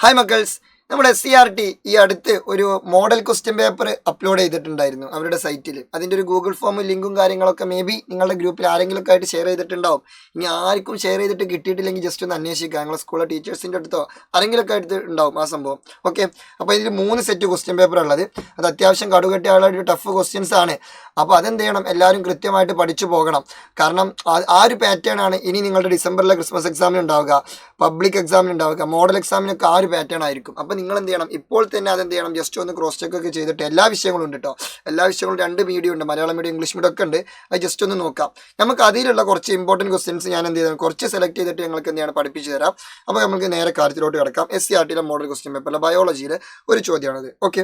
Hi മക്കൾസ്, നമ്മുടെ SCRT ഈ അടുത്ത് ഒരു മോഡൽ ക്വസ്റ്റ്യൻ പേപ്പർ അപ്ലോഡ് ചെയ്തിട്ടുണ്ടായിരുന്നു അവരുടെ സൈറ്റിൽ. അതിൻ്റെ ഒരു ഗൂഗിൾ ഫോം ലിങ്കും കാര്യങ്ങളൊക്കെ മേ ബി നിങ്ങളുടെ ഗ്രൂപ്പിൽ ആരെങ്കിലുമൊക്കെ ആയിട്ട് ഷെയർ ചെയ്തിട്ടുണ്ടാവും. ഇനി ആർക്കും ഷെയർ ചെയ്തിട്ട് കിട്ടിയിട്ടില്ലെങ്കിൽ ജസ്റ്റ് ഒന്ന് അന്വേഷിക്കുക. ഞങ്ങളുടെ സ്കൂളിലെ ടീച്ചേഴ്സിൻ്റെ അടുത്തോ ആരെങ്കിലുമൊക്കെ ആയിട്ട് ഉണ്ടാവും ആ സംഭവം. ഓക്കെ, അപ്പോൾ ഇതിൽ 3 സെറ്റ് ക്വസ്റ്റ്യൻ പേപ്പർ ഉള്ളത്. അത് അത്യാവശ്യം കടുകട്ടിയുള്ള ഒരു ടഫ് ക്വസ്റ്റ്യൻസ് ആണ്. അപ്പോൾ അതെന്ത് ചെയ്യണം, എല്ലാവരും കൃത്യമായിട്ട് പഠിച്ചു പോകണം. കാരണം ആ ഒരു പാറ്റേൺ ആണ് ഇനി നിങ്ങളുടെ ഡിസംബറിലെ ക്രിസ്മസ് എക്സാമിന് ഉണ്ടാവുക, പബ്ലിക് എക്സാമിന് ഉണ്ടാവുക, മോഡൽ എക്സാമിനൊക്കെ ആ ഒരു പാറ്റേൺ ആയിരിക്കും. അപ്പോൾ നിങ്ങൾ എന്ത് ചെയ്യണം, ഇപ്പോൾ തന്നെ അതെന്ത് ചെയ്യണം, ജസ്റ്റ് ഒന്ന് ക്രോസ് ചെക്ക് ഒക്കെ ചെയ്തിട്ട് എല്ലാ വിഷയങ്ങളും ഉണ്ട് കേട്ടോ. എല്ലാ വിഷയങ്ങളും 2 മീഡിയം ഉണ്ട്, മലയാളം മീഡിയം ഇംഗ്ലീഷ് മീഡിയം ഒക്കെ ഉണ്ട്. അത് ജസ്റ്റ് ഒന്ന് നോക്കാം. നമുക്ക് അതിലുള്ള കുറച്ച് ഇമ്പോർട്ടൻറ്റ് ക്വസ്റ്റ്യൻസ് ഞാൻ എന്ത് ചെയ്താൽ കുറച്ച് സെലക്ട് ചെയ്തിട്ട് ഞങ്ങൾക്ക് എന്ത് ചെയ്യണം, പഠിപ്പിച്ച് തരാം. അപ്പോൾ നമുക്ക് നേരെ കാര്യത്തിലോട്ട് കിടക്കാം. SCRTയിലെ മോഡൽ ക്വസ്റ്റ്യൻ പേപ്പറിലെ ബയോളജിയിൽ ഒരു ചോദ്യമാണത്. Okay,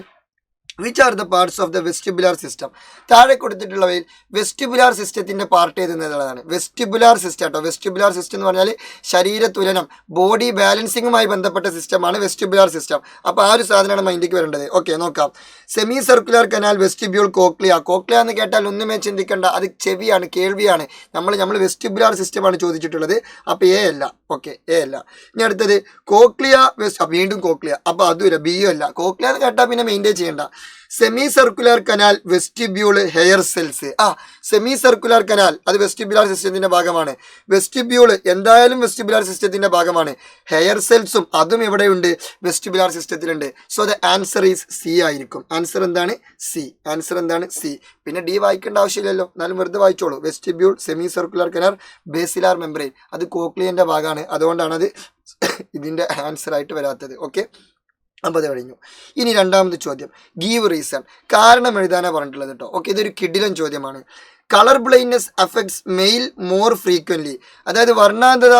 which are the parts of the vestibular system? താഴെ കൊടുത്തിട്ടുള്ളവയിൽ വെസ്റ്റിബുലാർ സിസ്റ്റത്തിന്റെ പാർട്ട് ഏതെന്നുള്ളതാണ്. വെസ്റ്റിബുലാർ സിസ്റ്റം കേട്ടോ. വെസ്റ്റിബുലാർ സിസ്റ്റം എന്ന് പറഞ്ഞാൽ ശരീര തുലനം, ബോഡി ബാലൻസിങ്ങുമായി ബന്ധപ്പെട്ട സിസ്റ്റമാണ് വെസ്റ്റിബുലാർ സിസ്റ്റം. അപ്പോൾ ആ ഒരു സാധനമാണ് മൈൻഡിലേക്ക് വരേണ്ടത്. ഓക്കെ, നോക്കാം. Semi circular canal, vestibule, cochlea. Cochlea എന്ന് കേട്ടാൽ ഒന്നുമേ ചിന്തിക്കേണ്ട, അത് ചെവിയാണ്, കേൾവിയാണ്. നമ്മൾ വെസ്റ്റിബുലാർ സിസ്റ്റമാണ് ചോദിച്ചിട്ടുള്ളത്. അപ്പോൾ എ അല്ല. ഓക്കെ, എ അല്ല. ഇനി അടുത്തത് കോക്ലിയ, വീണ്ടും കോക്ലിയ. അപ്പോൾ അതുമില്ല, ബിയും അല്ല. കോക്ലിയ എന്ന് കേട്ടാൽ പിന്നെ മെയിൻറ്റെയിൻ ചെയ്യേണ്ട. Semi circular canal, vestibule, hair cells. Semi circular canal അത് വെസ്റ്റിബുലാർ സിസ്റ്റത്തിന്റെ ഭാഗമാണ്. വെസ്റ്റിബ്യൂള് എന്തായാലും വെസ്റ്റിബുലാർ സിസ്റ്റത്തിന്റെ ഭാഗമാണ്. ഹെയർ സെൽസും അതും എവിടെയുണ്ട്, വെസ്റ്റിബുലാർ സിസ്റ്റത്തിലുണ്ട്. So the answer is C ആയിരിക്കും. ആൻസർ എന്താണ്? സി. ആൻസർ എന്താണ്? സി. പിന്നെ ഡി വായിക്കേണ്ട ആവശ്യമില്ലല്ലോ, എന്നാലും വെറുതെ വായിച്ചോളൂ. Vestibule, semi circular canal, basilar membrane, അത് കോക്ലിയന്റെ ഭാഗമാണ്. അതുകൊണ്ടാണ് അത് ഇതിന്റെ ആൻസർ ആയിട്ട് വരാത്തത്. ഓക്കെ, അപ്പോൾ അത് കഴിഞ്ഞു. ഇനി രണ്ടാമത്തെ ചോദ്യം, ഗീവ് റീസൺ. കാരണം എഴുതാനാണ് പറഞ്ഞിട്ടുള്ളത് കേട്ടോ. ഓക്കെ, ഇതൊരു കിടിലൻ ചോദ്യമാണ്. Colour blindness affects male more frequently. അതായത് വർണ്ണാന്തത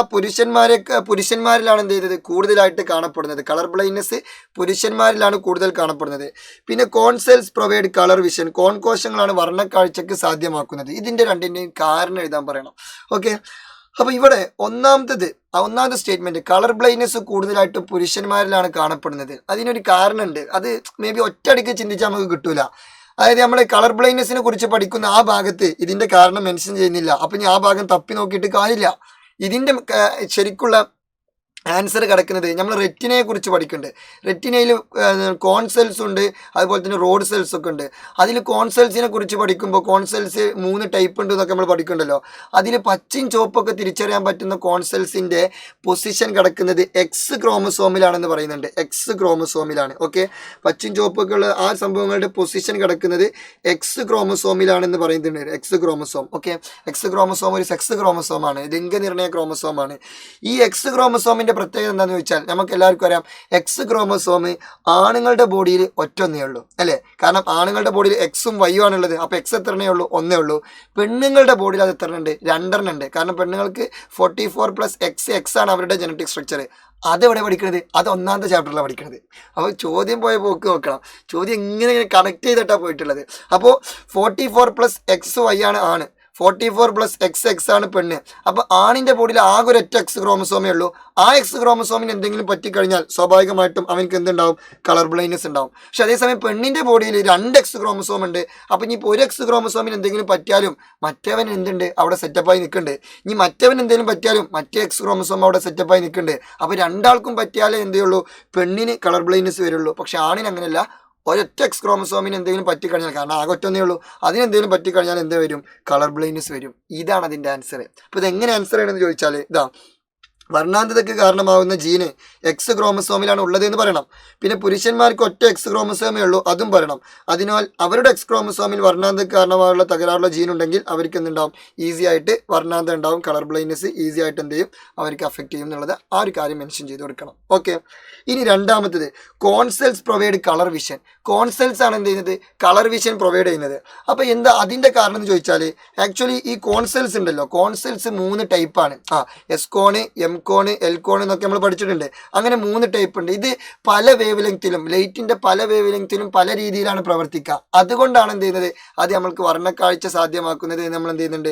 പുരുഷന്മാരിലാണ് എന്ത് ചെയ്തത്, കൂടുതലായിട്ട് കാണപ്പെടുന്നത്. കളർ ബ്ലൈൻഡ്നെസ് പുരുഷന്മാരിലാണ് കൂടുതൽ കാണപ്പെടുന്നത്. പിന്നെ കോൺസെൽസ് പ്രൊവൈഡ് കളർ വിഷൻ. കോൺകോശങ്ങളാണ് വർണ്ണക്കാഴ്ചക്ക് സാധ്യമാക്കുന്നത്. ഇതിൻ്റെ രണ്ടിൻ്റെയും കാരണം എഴുതാൻ പറയണം. ഓക്കെ, അപ്പോൾ ഇവിടെ ഒന്നാമത്തെ സ്റ്റേറ്റ്മെന്റ്, കളർ ബ്ലൈൻഡ്നെസ് കൂടുതലായിട്ട് പുരുഷന്മാരിലാണ് കാണപ്പെടുന്നത്. അതിനൊരു കാരണമുണ്ട്. അത് മേ ബി ഒറ്റയടിക്ക് ചിന്തിച്ചാൽ നമുക്ക് കിട്ടൂല. അതായത് നമ്മൾ കളർ ബ്ലൈൻഡ്നെസ്സിനെ കുറിച്ച് പഠിക്കുന്ന ആ ഭാഗത്ത് ഇതിന്റെ കാരണം മെൻഷൻ ചെയ്യുന്നില്ല. അപ്പം ഇനി ആ ഭാഗം തപ്പി നോക്കിയിട്ട് കാര്യമില്ല. ഇതിന്റെ ശരിക്കുള്ള ആൻസർ കിടക്കുന്നത് നമ്മൾ റെറ്റിനയെ കുറിച്ച് പഠിക്കുന്നുണ്ട്. റെറ്റിനയിൽ കോൺസെൽസ് ഉണ്ട്, അതുപോലെ തന്നെ റോഡ് സെൽസ് ഒക്കെ ഉണ്ട്. അതിൽ കോൺസെൽസിനെ കുറിച്ച് പഠിക്കുമ്പോൾ കോൺസെൽസ് 3 ടൈപ്പ് ഉണ്ട് എന്നൊക്കെ നമ്മൾ പഠിക്കുന്നുണ്ടല്ലോ. അതിൽ പച്ചയും ചുവപ്പൊക്കെ തിരിച്ചറിയാൻ പറ്റുന്ന കോൺസെൽസിൻ്റെ പൊസിഷൻ കിടക്കുന്നത് എക്സ് ക്രോമസോമിലാണെന്ന് പറയുന്നുണ്ട്. എക്സ് ക്രോമസോമിലാണ്. ഓക്കെ, പച്ചയും ചുവപ്പൊക്കെയുള്ള ആ സംഭവങ്ങളുടെ പൊസിഷൻ കിടക്കുന്നത് എക്സ് ക്രോമസോമിലാണെന്ന് പറയുന്നുണ്ട്. X chromosome. Okay, X chromosome ഒരു സെക്സ് ക്രോമസോമാണ്, ലിംഗനിർണയ ക്രോമസോമാണ്. ഈ എക്സ് ക്രോമസോമിൻ്റെ പ്രത്യേകത എന്താണെന്ന് ചോദിച്ചാൽ നമുക്ക് എല്ലാവർക്കും അറിയാം, എക്സ് ക്രോമസോം ആണുങ്ങളുടെ ബോഡിയിൽ ഒറ്റൊന്നേ ഉള്ളൂ അല്ലേ. കാരണം ആണുങ്ങളുടെ ബോഡിയിൽ എക്സും വൈയും ആണുള്ളത്. അപ്പോൾ എക്സ് എത്രണ്ണേ ഉള്ളൂ? ഒന്നേ ഉള്ളൂ. പെണ്ണുങ്ങളുടെ ബോഡിയിൽ അത് എത്ര ഉണ്ട്? 2 ഉണ്ട്. കാരണം പെണ്ണുങ്ങൾക്ക് 44+X എക്സ് ആണ് അവരുടെ ജനറ്റിക് സ്ട്രക്ചർ. അതെവിടെ പഠിക്കണത്? അത് 1ാമത്തെ ചാപ്റ്ററിലാണ് പഠിക്കുന്നത്. അപ്പോൾ ചോദ്യം പോയ പോക്ക് നോക്കണം. ചോദ്യം ഇങ്ങനെ കണക്ട് ചെയ്തിട്ടാണ് പോയിട്ടുള്ളത്. അപ്പോൾ 44+XY ആണ് 44+XX ആണ് പെണ്ണ്. അപ്പോൾ ആണിൻ്റെ ബോഡിയിൽ ആകെ ഒരു എക്സ് ക്രോമസോമേ ഉള്ളൂ. ആ എക്സ് ക്രോമസോമിന് എന്തെങ്കിലും പറ്റിക്കഴിഞ്ഞാൽ സ്വാഭാവികമായിട്ടും അവനക്ക് എന്തുണ്ടാവും? കളർ ബ്ലൈൻഡ്നെസ് ഉണ്ടാവും. പക്ഷെ അതേസമയം പെണ്ണിൻ്റെ ബോഡിയിൽ 2 എക്സ് ക്രോമസോം ഉണ്ട്. അപ്പോൾ ഇനിയിപ്പോൾ ഒരു എക്സ് ക്രോമസോമിന് എന്തെങ്കിലും പറ്റിയാലും മറ്റവൻ എന്തുണ്ട്? അവിടെ സെറ്റപ്പായി നിൽക്കുന്നുണ്ട്. ഇനി മറ്റവൻ എന്തെങ്കിലും പറ്റിയാലും മറ്റേ എക്സ് ക്രോമസോം അവിടെ സെറ്റപ്പായി നിൽക്കുന്നുണ്ട്. അപ്പോൾ രണ്ടാൾക്കും പറ്റിയാലേ എന്തേ ഉള്ളൂ? പെണ്ണിന് കളർ ബ്ലൈൻഡ്നെസ് വരുള്ളൂ. പക്ഷെ ആണിന് അങ്ങനെയല്ല. ഒരൊറ്റ എക്സ് ക്രോമസോമിന് എന്തെങ്കിലും പറ്റിക്കഴിഞ്ഞാൽ, കാരണം ആകെ ഒറ്റൊന്നേ ഉള്ളൂ, അതിനെന്തെങ്കിലും പറ്റിക്കഴിഞ്ഞാൽ എന്ത് വരും? കളർ ബ്ലൈൻഡ്നെസ് വരും. ഇതാണ് അതിൻ്റെ ആൻസർ. അപ്പോൾ ഇതെങ്ങനെ ആൻസർ ചെയ്യണമെന്ന് ചോദിച്ചാൽ ഇതാ, വർണ്ണാന്തതയ്ക്ക് കാരണമാവുന്ന ജീന് എക്സ് ക്രോമസോമിലാണ് ഉള്ളത് എന്ന് പറയണം. പിന്നെ പുരുഷന്മാർക്ക് ഒറ്റ എക്സ് ക്രോമസോമേ ഉള്ളൂ, അതും പറയണം. അതിനാൽ അവരുടെ എക്സ് ക്രോമസോമിൽ വർണ്ണാന്തതയ്ക്ക് കാരണമായുള്ള തകരാറുള്ള ജീൻ ഉണ്ടെങ്കിൽ അവർക്ക് എന്തുണ്ടാവും? ഈസി ആയിട്ട് വർണ്ണാന്തം ഉണ്ടാവും. കളർ ബ്ലൈൻഡ്നെസ് ഈസി ആയിട്ട് എന്ത് ചെയ്യും? അവർക്ക് അഫക്റ്റ് ചെയ്യും എന്നുള്ളത് ആ ഒരു കാര്യം മെൻഷൻ ചെയ്ത് കൊടുക്കണം. ഓക്കെ, ഇനി രണ്ടാമത്തത്, കോൺസെൽസ് പ്രൊവൈഡ് കളർ വിഷൻ. കോൺസെൽസ് ആണ് എന്ത് ചെയ്യുന്നത്? കളർ വിഷൻ പ്രൊവൈഡ് ചെയ്യുന്നത്. അപ്പോൾ എന്താ അതിൻ്റെ കാരണം എന്ന് ചോദിച്ചാൽ, ആക്ച്വലി ഈ കോൺസെൽസ് ഉണ്ടല്ലോ, കോൺസെൽസ് 3 ടൈപ്പാണ്. S cone, M cone, L cone എന്നൊക്കെ നമ്മൾ പഠിച്ചിട്ടുണ്ട്. അങ്ങനെ 3 ടൈപ്പ് ഉണ്ട്. ഇത് പല വേവ് ലെങ്ത്തിലും, ലൈറ്റിൻ്റെ പല വേവ് ലെങ്ത്തിലും പല രീതിയിലാണ് പ്രവർത്തിക്കുക. അതുകൊണ്ടാണ് എന്ത് ചെയ്യുന്നത്? അത് നമ്മൾക്ക് വർണ്ണക്കാഴ്ച സാധ്യമാക്കുന്നത്. നമ്മൾ എന്ത് ചെയ്യുന്നുണ്ട്?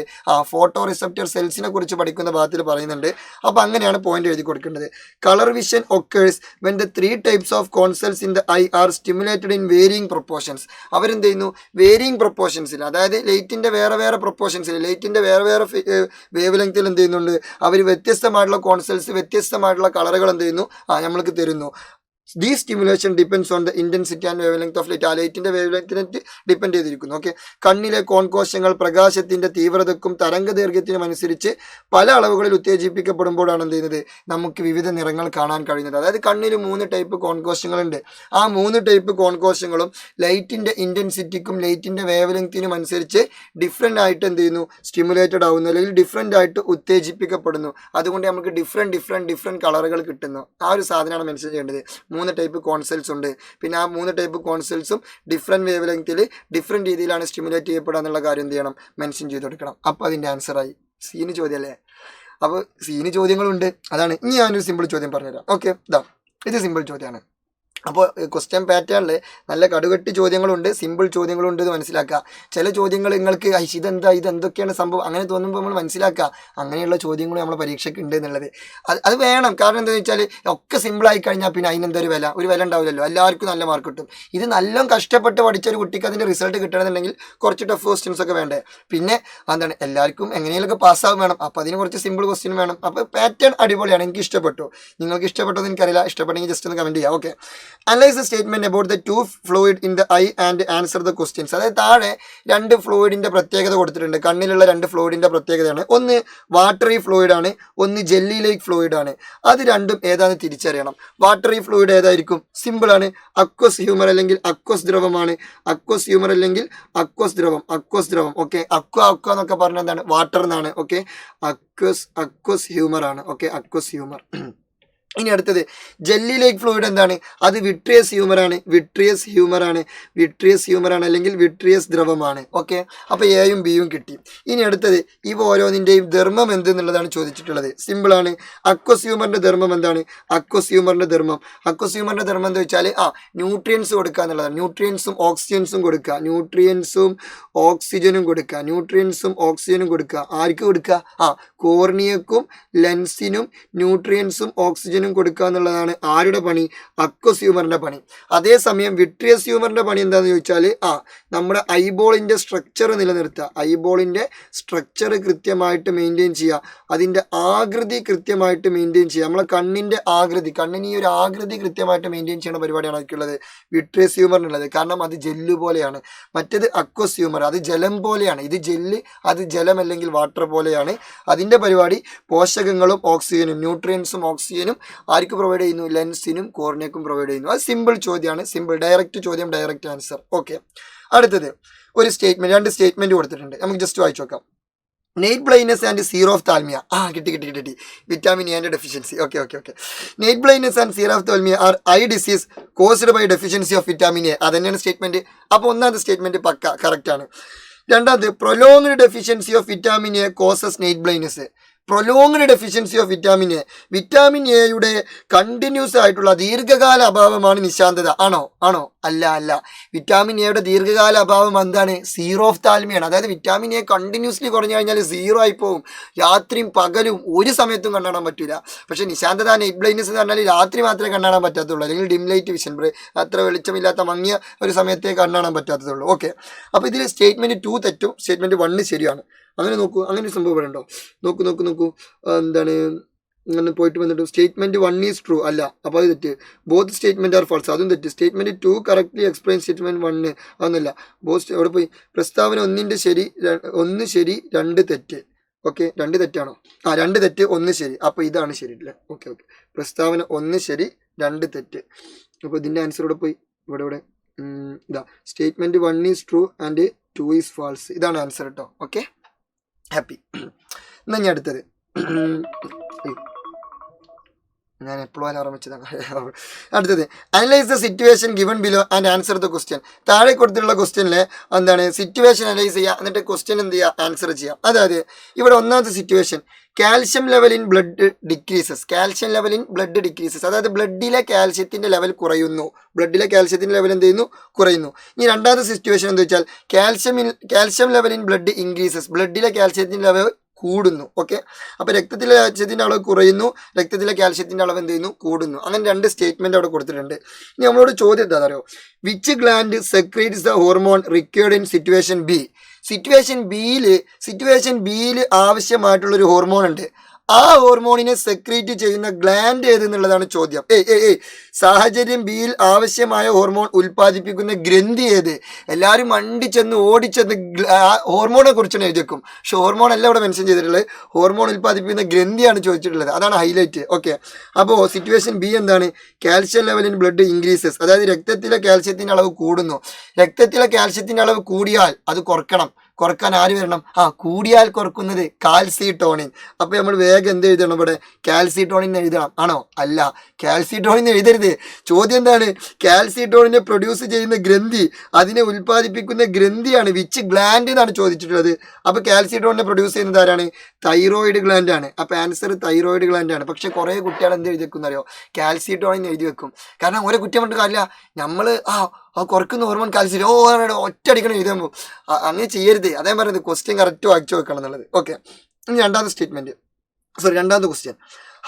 ഫോട്ടോ റിസപ്റ്റർ സെൽസിനെ കുറിച്ച് പഠിക്കുന്ന ഭാഗത്തിൽ പറയുന്നുണ്ട്. അപ്പോൾ അങ്ങനെയാണ് പോയിന്റ് എഴുതി കൊടുക്കേണ്ടത്. Colour vision occurs when the 3 types of corn cells in the eye are stimulated in varying proportions. അവരെന്ത് ചെയ്യുന്നു? വേരിയിങ് പ്രൊപ്പോർഷൻസിൽ, അതായത് ലൈറ്റിൻ്റെ വേറെ പ്രൊപ്പോർഷൻസിൽ, ലൈറ്റിൻ്റെ വേറെ വേവ് ലെങ്ത്തിൽ എന്ത് ചെയ്യുന്നുണ്ട്? അവർ വ്യത്യസ്തമായിട്ടുള്ള കോൺസെൽസ് വ്യത്യസ്തമായിട്ടുള്ള കളറുകൾ എന്ത് ചെയ്യുന്നു? നമ്മൾക്ക് തരുന്നു. The stimulation depends on the intensity and wave length of light. ആ ലൈറ്റിന്റെ വേവ് ലെങ്തിനെ ഡിപ്പെൻഡ് ചെയ്തിരിക്കുന്നു. ഓക്കെ, കണ്ണിലെ കോൺകോശങ്ങൾ പ്രകാശത്തിന്റെ തീവ്രതക്കും തരംഗ ദൈർഘ്യത്തിനും അനുസരിച്ച് പല അളവുകളിൽ ഉത്തേജിപ്പിക്കപ്പെടുമ്പോഴാണ് എന്ത് ചെയ്യുന്നത്, നമുക്ക് വിവിധ നിറങ്ങൾ കാണാൻ കഴിയുന്നത്. അതായത് കണ്ണിൽ 3 ടൈപ്പ് കോൺകോശങ്ങളുണ്ട്. ആ 3 ടൈപ്പ് കോൺകോശങ്ങളും ലൈറ്റിന്റെ ഇന്റൻസിറ്റിക്കും ലൈറ്റിന്റെ വേവ് ലെങ്തിനും അനുസരിച്ച് ഡിഫറെന്റ് ആയിട്ട് എന്ത് ചെയ്യുന്നു, സ്റ്റിമുലേറ്റഡ് ആവുന്നു, അല്ലെങ്കിൽ ഡിഫറെന്റ് ആയിട്ട് ഉത്തേജിപ്പിക്കപ്പെടുന്നു. അതുകൊണ്ട് നമുക്ക് ഡിഫറെന്റ് കളറുകൾ കിട്ടുന്നു. ആ ഒരു സാധനമാണ് മെൻഷൻ ചെയ്യേണ്ടത്. 3 ടൈപ്പ് കോൺസെൽസ് ഉണ്ട്. പിന്നെ ആ 3 ടൈപ്പ് കോൺസെൽസും ഡിഫറെന്റ് വേവ് ലെങ്ത്തിൽ ഡിഫറെന്റ് രീതിയിലാണ് സ്റ്റിമുലേറ്റ് ചെയ്യപ്പെടുക എന്നുള്ള കാര്യം എന്ത് ചെയ്യണം, മെൻഷൻ ചെയ്ത് കൊടുക്കണം. അപ്പോൾ അതിൻ്റെ ആൻസറായി. സീന് ചോദ്യമല്ലേ? അപ്പോൾ സീന് ചോദ്യങ്ങളുണ്ട്. അതാണ്. ഇനി ഞാനൊരു സിമ്പിൾ ചോദ്യം പറഞ്ഞുതരാം. ഓക്കെ, ഇത് സിമ്പിൾ ചോദ്യമാണ്. അപ്പോൾ ക്വസ്റ്റ്യൻ പാറ്റേണിൽ നല്ല കടുകട്ടി ചോദ്യങ്ങളുണ്ട്, സിമ്പിൾ ചോദ്യങ്ങളുണ്ട് എന്ന് മനസ്സിലാക്കുക. ചില ചോദ്യങ്ങൾ നിങ്ങൾക്ക് ഇതെന്തൊക്കെയാണ് സംഭവം അങ്ങനെ തോന്നുമ്പോൾ നമ്മൾ മനസ്സിലാക്കുക അങ്ങനെയുള്ള ചോദ്യങ്ങൾ നമ്മളെ പരീക്ഷയ്ക്ക് ഉണ്ട് എന്നുള്ളത്. അത് വേണം. കാരണം എന്താണെന്ന് വെച്ചാൽ ഒക്കെ സിമ്പിളായി കഴിഞ്ഞാൽ പിന്നെ അതിനെന്താ ഒരു വില ഉണ്ടാവില്ലല്ലോ. എല്ലാവർക്കും നല്ല മാർക്ക് കിട്ടും. ഇത് നല്ല കഷ്ടപ്പെട്ട് പഠിച്ച ഒരു കുട്ടിക്ക് അതിൻ്റെ റിസൾട്ട് കിട്ടണമെന്നുണ്ടെങ്കിൽ കുറച്ച് ടഫ് ക്വസ്റ്റ്യൻസ് ഒക്കെ വേണ്ടേ. പിന്നെ എന്താണ്, എല്ലാവർക്കും എങ്ങനെയൊക്കെ പാസ്സാവും വേണം. അപ്പോൾ അതിന് കുറച്ച് സിമ്പിൾ ക്വസ്റ്റ്യൻ വേണം. അപ്പോൾ പാറ്റേൺ അടിപൊളിയാണ്, എനിക്ക് ഇഷ്ടപ്പെട്ടു. നിങ്ങൾക്ക് ഇഷ്ടപ്പെട്ടത് എനിക്കറിയില്ല. ഇഷ്ടപ്പെട്ടെങ്കിൽ ജസ്റ്റ് ഒന്ന് കമൻറ്റ് ചെയ്യാം. Okay, analyse the statement about the 2 fluid in the I and answer the questions. അതായത് താഴെ 2 ഫ്ലൂയിഡിന്റെ പ്രത്യേകത കൊടുത്തിട്ടുണ്ട്. കണ്ണിലുള്ള 2 ഫ്ലൂയിഡിന്റെ പ്രത്യേകതയാണ്. ഒന്ന് വാട്ടറി ഫ്ലൂയിഡ് ആണ്, ഒന്ന് ജെല്ലി ലൈക്ക് ഫ്ലൂയിഡ് ആണ്. അത് രണ്ടും ഏതാണെന്ന് തിരിച്ചറിയണം. വാട്ടറി ഫ്ലൂയിഡ് ഏതായിരിക്കും? സിമ്പിൾ ആണ്, അക്വസ് ഹ്യൂമർ അല്ലെങ്കിൽ അക്വസ് ദ്രവമാണ്. അക്വസ് ഹ്യൂമർ അല്ലെങ്കിൽ അക്വസ് ദ്രവം. ഓക്കെ, അക്വ എന്നൊക്കെ പറഞ്ഞാൽ എന്താണ്? വാട്ടർ എന്നാണ്. ഓക്കെ, അക്വസ് ഹ്യൂമർ ആണ്. Okay, aqueous humour. ഇനി അടുത്തത് ജെല്ലി ലൈക്ക് ഫ്ലൂയിഡ് എന്താണ്? അത് വിട്രിയസ് ഹ്യൂമർ ആണ് അല്ലെങ്കിൽ വിട്രിയസ് ദ്രവമാണ്. ഓക്കെ, അപ്പോൾ എയും ബിയും കിട്ടി. ഇനി അടുത്തത് ഇവ ഓരോന്നിൻ്റെയും ധർമ്മം എന്തെന്നുള്ളതാണ് ചോദിച്ചിട്ടുള്ളത്. സിമ്പിളാണ്. അക്വസ് ഹ്യൂമറിൻ്റെ ധർമ്മം എന്താണ്? അക്വസ് ഹ്യൂമറിൻ്റെ ധർമ്മം എന്താ വെച്ചാൽ ന്യൂട്രിയൻസ് കൊടുക്കുക എന്നുള്ളതാണ്. ന്യൂട്രിയൻസും ഓക്സിജനും കൊടുക്കുക. ആർക്ക് കൊടുക്കുക? കോർണിയക്കും ലെൻസിനും ന്യൂട്രിയൻസും ഓക്സിജനും കൊടുക്കുക എന്നുള്ളതാണ് ആരുടെ പണി? അക്വസ് ഹ്യൂമറിന്റെ പണി. അതേസമയം വിട്രിയസ് ഹ്യൂമറിന്റെ പണി എന്താണെന്ന് ചോദിച്ചാൽ നമ്മുടെ ഐബോളിന്റെ സ്ട്രക്ചർ നിലനിർത്തുക. ഐബോളിന്റെ സ്ട്രക്ചർ കൃത്യമായിട്ട് മെയിൻറ്റെയിൻ ചെയ്യുക. അതിന്റെ ആകൃതി കൃത്യമായിട്ട് മെയിൻറ്റെയിൻ ചെയ്യുക. നമ്മളെ കണ്ണിന്റെ കണ്ണിന് ഈ ഒരു ആകൃതി കൃത്യമായിട്ട് മെയിൻറ്റെയിൻ ചെയ്യുന്ന പരിപാടിയാണ് അതിക്കുള്ളത്, വിട്രിയസ് ഹ്യൂമറിനുള്ളത്. കാരണം അത് ജെല്ല് പോലെയാണ്. മറ്റേത് അക്വസ് ഹ്യൂമർ, അത് ജലം പോലെയാണ്. ഇത് ജെല്ല്, അത് ജലം അല്ലെങ്കിൽ വാട്ടർ പോലെയാണ്. അതിന്റെ പരിപാടി പോഷകങ്ങളും ഓക്സിജനും, ന്യൂട്രിയൻസും ഓക്സിജനും ആർക്ക് പ്രൊവൈഡ് ചെയ്യുന്നു? ലെൻസിനും കോർണിയക്കും പ്രൊവൈഡ് ചെയ്യുന്നു. അത് സിമ്പിൾ ചോദ്യമാണ്. സിമ്പിൾ ഡയറക്റ്റ് ചോദ്യം, ഡയറക്റ്റ് ആൻസർ. ഓക്കെ, അടുത്തത് ഒരു സ്റ്റേറ്റ്മെന്റ്, 2 സ്റ്റേറ്റ്മെന്റ് കൊടുത്തിട്ടുണ്ട്. നമുക്ക് ജസ്റ്റ് വായിച്ചു നോക്കാം. Night blindness and xerophthalmia. കിട്ടി. വിറ്റാമിൻ എന്റെ deficiency. Okay. Night blindness and xerophthalmia are eye disease caused by deficiency of vitamin A. അതന്നെയാണ് സ്റ്റേറ്റ്മെന്റ്. അപ്പോൾ ഒന്നാമത്തെ സ്റ്റേറ്റ്മെന്റ് പക്ക കറക്റ്റ് ആണ്. രണ്ടാമത് prolonged deficiency of vitamin A causes night blindness. Prolonged deficiency of vitamin A, vitamin എയുടെ continuous ആയിട്ടുള്ള ദീർഘകാല അഭാവമാണ് നിശാന്തത. ആണോ? അല്ല. വിറ്റാമിൻ എയുടെ ദീർഘകാല അഭാവം എന്താണ്? സീറോഫ്താൽമിയാണ്. അതായത് വിറ്റാമിൻ എ കണ്ടിന്യൂസ്ലി കുറഞ്ഞു കഴിഞ്ഞാൽ 0 ആയി പോകും. രാത്രിയും പകലും ഒരു സമയത്തും കണ്ണാൻ പറ്റില്ല. പക്ഷെ നിശാന്തത, നൈറ്റ് ബ്ലൈൻഡ്നെസ് എന്ന് പറഞ്ഞാൽ രാത്രി മാത്രമേ കണ്ണാൻ പറ്റാത്തുള്ളൂ, അല്ലെങ്കിൽ ഡിം ലൈറ്റ് വിഷൻ, അത്ര വെളിച്ചമില്ലാത്ത മങ്ങിയ ഒരു സമയത്തേ കണ്ണാൻ പറ്റാത്തതുള്ളൂ. ഓക്കെ, അപ്പോൾ ഇതിൽ സ്റ്റേറ്റ്മെന്റ് 2 തെറ്റും, സ്റ്റേറ്റ്മെന്റ് 1 ശരിയാണ്. അങ്ങനെ നോക്കൂ, അങ്ങനെ സംഭവം ഇവിടെ ഉണ്ടോ? നോക്കൂ എന്താണ്, അങ്ങനെ പോയിട്ട് വന്നിട്ട് സ്റ്റേറ്റ്മെന്റ് 1 ഈസ് ട്രൂ അല്ല, അപ്പോൾ അത് തെറ്റ്. ബോത്ത് സ്റ്റേറ്റ്മെന്റ് ആർ ഫാൾസ്, അതും തെറ്റ്. സ്റ്റേറ്റ്മെന്റ് 2 കറക്റ്റ്ലി എക്സ്പ്ലെയിൻ സ്റ്റേറ്റ്മെന്റ് 1, അതൊന്നുമില്ല. അവിടെ പോയി പ്രസ്താവന 1 ശരി, 1 ശരി 2 തെറ്റ്. ഓക്കെ, 2 തെറ്റാണോ? 2 തെറ്റ് 1 ശരി. അപ്പോൾ ഇതാണ് ശരിയല്ലേ? ഓക്കെ. പ്രസ്താവന 1 ശരി 2 തെറ്റ്. അപ്പോൾ ഇതിന്റെ ആൻസർ ഇവിടെ പോയി, ഇവിടെ ഇതാ statement 1 is true and 2 is false. ഇതാണ് ആൻസർ കേട്ടോ. Okay, happy. എന്നാ ഞാൻ അടുത്തത്, ഞാൻ എപ്പോഴും ഓർമ്മിച്ചതാണ്. അടുത്തത് analyse the situation given below and answer the question. താഴെ കൊടുത്തിട്ടുള്ള ക്വസ്റ്റ്യനിൽ എന്താണ് സിറ്റുവേഷൻ അനലൈസ് ചെയ്യുക, എന്നിട്ട് ക്വസ്റ്റ്യൻ എന്ത് ചെയ്യുക, ആൻസർ ചെയ്യുക. അതായത് ഇവിടെ ഒന്നാമത്തെ situation, calcium level in blood decreases. അതായത് ബ്ലഡിലെ കാൽഷ്യത്തിന്റെ ലെവൽ കുറയുന്നു. എന്ത് ചെയ്യുന്നു? കുറയുന്നു. ഇനി രണ്ടാമത്തെ സിറ്റുവേഷൻ എന്താ വെച്ചാൽ calcium level in blood increases. ബ്ലഡിലെ കാൽഷ്യത്തിന്റെ ലെവൽ കൂടുന്നു. ഓക്കെ, അപ്പോൾ രക്തത്തിലെ കാൽഷ്യത്തിന്റെ അളവ് കുറയുന്നു, രക്തത്തിലെ കാൽഷ്യത്തിന്റെ അളവ് എന്ത് ചെയ്യുന്നു? കൂടുന്നു. അങ്ങനെ 2 സ്റ്റേറ്റ്മെന്റ് അവിടെ കൊടുത്തിട്ടുണ്ട്. ഇനി നമ്മളോട് ചോദ്യം എന്താ അറിയോ? Which gland secretes the hormone required in situation B. Situation ബിയിൽ ആവശ്യമായിട്ടുള്ളൊരു ഹോർമോൺ ഉണ്ട്. ആ ഹോർമോണിനെ സെക്രീറ്റ് ചെയ്യുന്ന ഗ്ലാൻഡ് ഏത് എന്നുള്ളതാണ് ചോദ്യം. സാഹചര്യം ബിയിൽ ആവശ്യമായ ഹോർമോൺ ഉൽപ്പാദിപ്പിക്കുന്ന ഗ്രന്ഥി ഏത്? എല്ലാവരും മണ്ടിച്ചെന്ന് ഓടിച്ചെന്ന് ഹോർമോണെ കുറിച്ചാണ് എഴുതിയേക്കും. പക്ഷെ ഹോർമോൺ അല്ല ഇവിടെ മെൻഷൻ ചെയ്തിട്ടുള്ളത്, ഹോർമോൺ ഉൽപ്പാദിപ്പിക്കുന്ന ഗ്രന്ഥിയാണ് ചോദിച്ചിട്ടുള്ളത്. അതാണ് ഹൈലൈറ്റ്. ഓക്കെ, അപ്പോൾ സിറ്റുവേഷൻ ബി എന്താണ്? Calcium level in blood increases, അതായത് രക്തത്തിലെ കാൽഷ്യത്തിൻ്റെ അളവ് കൂടുന്നു. രക്തത്തിലെ കാൽഷ്യത്തിൻ്റെ അളവ് കൂടിയാൽ അത് കുറക്കാൻ ആര് വരണം? കൂടിയാൽ കുറക്കുന്നത് കാൽസിട്ടോണിൻ. അപ്പോൾ നമ്മൾ വേഗം എന്ത് എഴുതണം? ഇവിടെ കാൽസിട്ടോണിൻ എഴുതണം. ആണോ? അല്ല, കാൽസിട്ടോണിൻ എഴുതരുത്. ചോദ്യം എന്താണ്? കാൽസിട്ടോണിനെ പ്രൊഡ്യൂസ് ചെയ്യുന്ന ഗ്രന്ഥി, അതിനെ ഉൽപ്പാദിപ്പിക്കുന്ന ഗ്രന്ഥിയാണ് വിച്ച് ഗ്ലാൻഡ് എന്നാണ് ചോദിച്ചിട്ടുള്ളത്. അപ്പോൾ കാൽസിട്ടോണിനെ പ്രൊഡ്യൂസ് ചെയ്യുന്നത് ആരാണ്? തൈറോയിഡ് ഗ്ലാൻഡ് ആണ്. അപ്പോൾ ആൻസർ തൈറോയിഡ് ഗ്ലാൻഡ് ആണ്. പക്ഷെ കുറേ കുട്ടികൾ എന്ത് എഴുതി വെക്കും അറിയോ? കാൽസിട്ടോണിൻ എഴുതി വെക്കും. കാരണം ഓരോ കുറ്റം കൊണ്ട് കാര്യമില്ല. നമ്മൾ കുറക്കുന്ന ഹോർമോൺ കാൽസ്യം ഒറ്റയടിക്കണം എഴുതുമ്പോൾ അങ്ങനെ ചെയ്യരുത്. അതേ പറയുന്നത് ക്വസ്റ്റ്യൻ കറക്റ്റ് വായിച്ചു വെക്കണം എന്നുള്ളത്. ഓക്കെ, ഇനി രണ്ടാമത്തെ question.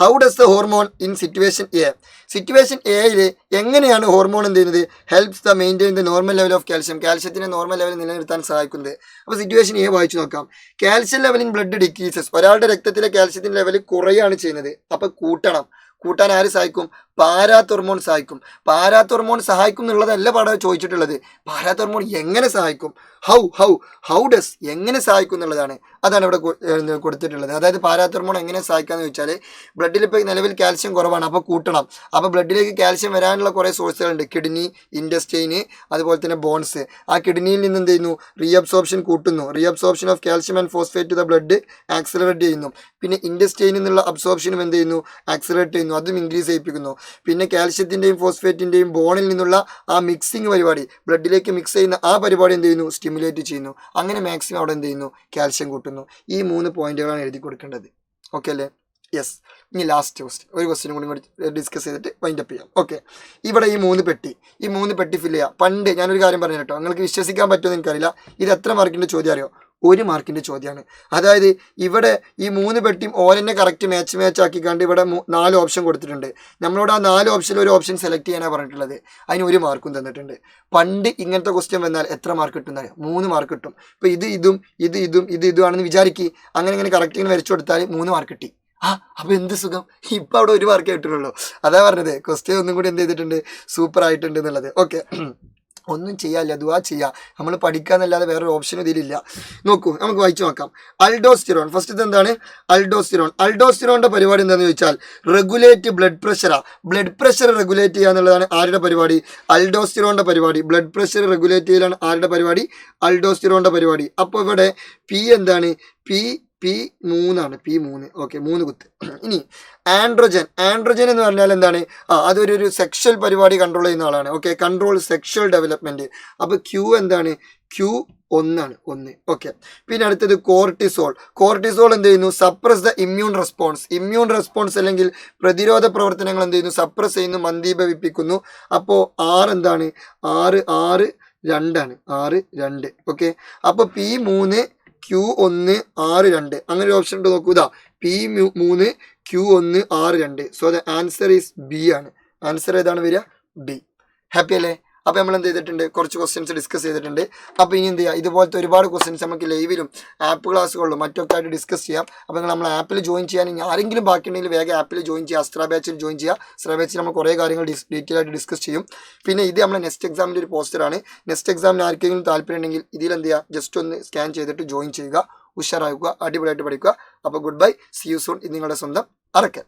How does the hormone in situation A? Situation എയിൽ എങ്ങനെയാണ് ഹോർമോൺ എന്ത് ചെയ്യുന്നത്? Helps the maintain the normal level of കാൽഷ്യത്തിനെ നോർമൽ ലെവലിൽ നിലനിർത്താൻ സഹായിക്കുന്നത്. അപ്പോൾ സിറ്റുവേഷൻ എ വായിച്ചു നോക്കാം. Calcium level in blood decreases, ഒരാളുടെ രക്തത്തിലെ കാൽഷ്യത്തിൻ്റെ ലെവൽ കുറയാണ് ചെയ്യുന്നത്. അപ്പോൾ കൂട്ടാൻ ആര് സഹായിക്കും? പാരാത്തോർമോൺ സഹായിക്കും. പാരാത്തോർമോൺ സഹായിക്കും എന്നുള്ളതല്ല പാഠം ചോദിച്ചിട്ടുള്ളത്. പാരാത്തോർമോൺ എങ്ങനെ സഹായിക്കും? ഹൗ ഡസ്, എങ്ങനെ സഹായിക്കും എന്നുള്ളതാണ്. അതാണ് ഇവിടെ കൊടുത്തിട്ടുള്ളത്. അതായത് പാരാത്തോർമോൺ എങ്ങനെ സഹായിക്കാന്ന് ചോദിച്ചാൽ, ബ്ലഡിൽ ഇപ്പോൾ നിലവിൽ കാൽഷ്യം കുറവാണ്, അപ്പോൾ കൂട്ടണം. അപ്പോൾ ബ്ലഡിലേക്ക് കാൽഷ്യം വരാനുള്ള കുറേ സോഴ്സുകളുണ്ട്. കിഡ്നി, ഇൻറ്റസ്റ്റൈന്, അതുപോലെ തന്നെ ബോൺസ്. ആ കിഡ്നിയിൽ നിന്ന് എന്ത് ചെയ്യുന്നു? റീഅബ്സോർപ്ഷൻ കൂട്ടുന്നു. Reabsorption of calcium and phosphate to the blood accelerate ചെയ്യുന്നു. പിന്നെ ഇൻറ്റസ്റ്റൈനിൽ നിന്നുള്ള അബ്സോർപ്ഷനും എന്ത് ചെയ്യുന്നു? ആക്സിലറേറ്റ് ചെയ്യുന്നു. അതും ഇൻക്രീസ് ചെയ്യിപ്പിക്കുന്നു. പിന്നെ കാൽഷ്യത്തിൻ്റെയും ഫോസ്ഫേറ്റിൻ്റെയും ബോണിൽ നിന്നുള്ള ആ മിക്സിങ് പരിപാടി, ബ്ലഡിലേക്ക് മിക്സ് ചെയ്യുന്ന ആ പരിപാടി എന്ത് ചെയ്യുന്നു? സ്റ്റിമുലേറ്റ് ചെയ്യുന്നു. അങ്ങനെ മാക്സിമം അവിടെ എന്ത് ചെയ്യുന്നു? കാൽഷ്യം കൂട്ടുന്നു. ഈ 3 പോയിന്റുകളാണ് എഴുതി കൊടുക്കേണ്ടത്. ഓക്കെ അല്ലേ? യെസ്. ഇനി ലാസ്റ്റ് ഒരു ക്വസ്റ്റ്യൻ കൂടി ഡിസ്കസ് ചെയ്തിട്ട് വൈൻഡപ്പ് ചെയ്യാം. ഓക്കെ, ഇവിടെ ഈ 3 പെട്ടി ഫില്ല് ചെയ്യാം. പണ്ട് ഞാനൊരു കാര്യം പറഞ്ഞു കേട്ടോ, നിങ്ങൾക്ക് വിശ്വസിക്കാൻ പറ്റുമെന്ന് എനിക്കറിയില്ല. ഇത് എത്ര മാർക്കിൻ്റെ ചോദ്യം അറിയോ? 1 മാർക്കിൻ്റെ ചോദ്യമാണ്. അതായത് ഇവിടെ ഈ 3 പെട്ടിയും ഓരെന്നെ കറക്റ്റ് മാച്ച് ആക്കിക്കാണ്ട് ഇവിടെ 4 ഓപ്ഷൻ കൊടുത്തിട്ടുണ്ട്. നമ്മളോട് ആ 4 ഓപ്ഷനിൽ ഒരു ഓപ്ഷൻ സെലക്ട് ചെയ്യാനാണ് പറഞ്ഞിട്ടുള്ളത്. അതിന് 1 മാർക്കും തന്നിട്ടുണ്ട്. പണ്ട് ഇങ്ങനത്തെ ക്വസ്റ്റ്യൻ വന്നാൽ എത്ര മാർക്ക് കിട്ടും? 3 മാർക്ക് കിട്ടും. ഇപ്പോൾ ഇതും ആണെന്ന് വിചാരിക്കുക. അങ്ങനെ കറക്റ്റ് ഇങ്ങനെ വരച്ചു കൊടുത്താൽ 3 മാർക്ക് കിട്ടി. അപ്പോൾ എന്ത് സുഖം. ഇപ്പം അവിടെ 1 മാർക്കേ കിട്ടുള്ളൂ. അതാ പറഞ്ഞത്, ക്വസ്റ്റ്യൻ ഒന്നും കൂടി എന്ത് ചെയ്തിട്ടുണ്ട്? സൂപ്പർ ആയിട്ടുണ്ട് എന്നുള്ളത്. ഓക്കെ, ഒന്നും ചെയ്യാനില്ല, ദുആ ചെയ്യാം. നമ്മൾ പഠിക്കാന്നല്ലാതെ വേറൊരു ഓപ്ഷനും ഇതിലില്ല. നോക്കൂ, നമുക്ക് വായിച്ചു നോക്കാം. അൾഡോസ്റ്റിറോൺ. ഫസ്റ്റ് ഇത് എന്താണ്? അൾഡോസ്റ്റിറോണിന്റെ പരിപാടി എന്താണെന്ന് ചോദിച്ചാൽ റെഗുലേറ്റ് ബ്ലഡ് പ്രഷറാണ്. ബ്ലഡ് പ്രഷർ റെഗുലേറ്റ് ചെയ്യുക എന്നുള്ളതാണ് ആരുടെ പരിപാടി? അൾഡോസ്റ്റിറോണിന്റെ പരിപാടി. ബ്ലഡ് പ്രഷർ റെഗുലേറ്റ് ചെയ്യലാണ് ആരുടെ പരിപാടി? അൾഡോസ്റ്റിറോണിന്റെ പരിപാടി. അപ്പോൾ ഇവിടെ പി എന്താണ്? P3 ആണ്. P3. ഓക്കെ, 3 കുത്ത്. ഇനി ആൻഡ്രോജൻ എന്ന് പറഞ്ഞാൽ എന്താണ്? അതൊരു സെക്ഷൽ പരിപാടി കൺട്രോൾ ചെയ്യുന്ന ആളാണ്. Okay, control sexual development. അപ്പോൾ Q എന്താണ്? Q1 ആണ്. 1. ഓക്കെ, പിന്നെ അടുത്തത് കോർട്ടിസോൾ എന്ത് ചെയ്യുന്നു? സപ്രസ് ദ ഇമ്മ്യൂൺ റെസ്പോൺസ് അല്ലെങ്കിൽ പ്രതിരോധ പ്രവർത്തനങ്ങൾ എന്ത് ചെയ്യുന്നു? സപ്രസ് ചെയ്യുന്നു, മന്ദീഭവിപ്പിക്കുന്നു. അപ്പോൾ R എന്താണ്? R 2 ആണ്. R 2. ഓക്കെ, അപ്പോൾ P3 Q1 R 2. അങ്ങനെ ഒരു ഓപ്ഷൻ ഉണ്ട്. നോക്കൂ, P3 Q1 R 2. So the answer is B ആണ്. ആൻസർ ഏതാണ് വരിക? ബി. ഹാപ്പി അല്ലേ? അപ്പോൾ നമ്മൾ എന്ത് ചെയ്തിട്ടുണ്ട്? കുറച്ച് ക്വസ്റ്റ്യൻസ് ഡിസ്കസ് ചെയ്തിട്ടുണ്ട്. അപ്പോൾ ഇനി എന്ത് ചെയ്യുക? ഇതുപോലത്തെ ഒരുപാട് ക്വസ്റ്റ്യൻസ് നമുക്ക് ലൈവിലും ആപ്പ് ക്ലാസ്സുകളിലും മറ്റൊക്കെ ആയിട്ട് ഡിസ്കസ് ചെയ്യാം. അപ്പോൾ നമ്മൾ ആപ്പിൽ ജോയിൻ ചെയ്യാൻ ഇനി ആരെങ്കിലും ബാക്കിയുണ്ടെങ്കിൽ വേഗം ആപ്പിൽ ജോയിൻ ചെയ്യുക. അസ്ത്ര ബാച്ചിൽ ജോയിൻ ചെയ്യുക. അസ്ത്ര ബാച്ചിൽ നമ്മൾ കുറേ കാര്യങ്ങൾ ഡീറ്റെയിൽ ആയിട്ട് ഡിസ്കസ് ചെയ്യും. പിന്നെ ഇത് നമ്മളെ നെക്സ്റ്റ് എക്സാമിൻ്റെ ഒരു പോസ്റ്ററാണ്. നെക്സ്റ്റ് എക്സാമിന് ആർക്കെങ്കിലും താല്പര്യം ഉണ്ടെങ്കിൽ ഇതിൽ എന്ത് ചെയ്യുക? ജസ്റ്റ് ഒന്ന് സ്കാൻ ചെയ്തിട്ട് ജോയിൻ ചെയ്യുക. ഉഷാറാക്കുക, അടിപൊളിയായിട്ട് പഠിക്കുക. അപ്പോൾ good bye, C you soon. ഇത് നിങ്ങളുടെ സ്വന്തം അറക്കൽ.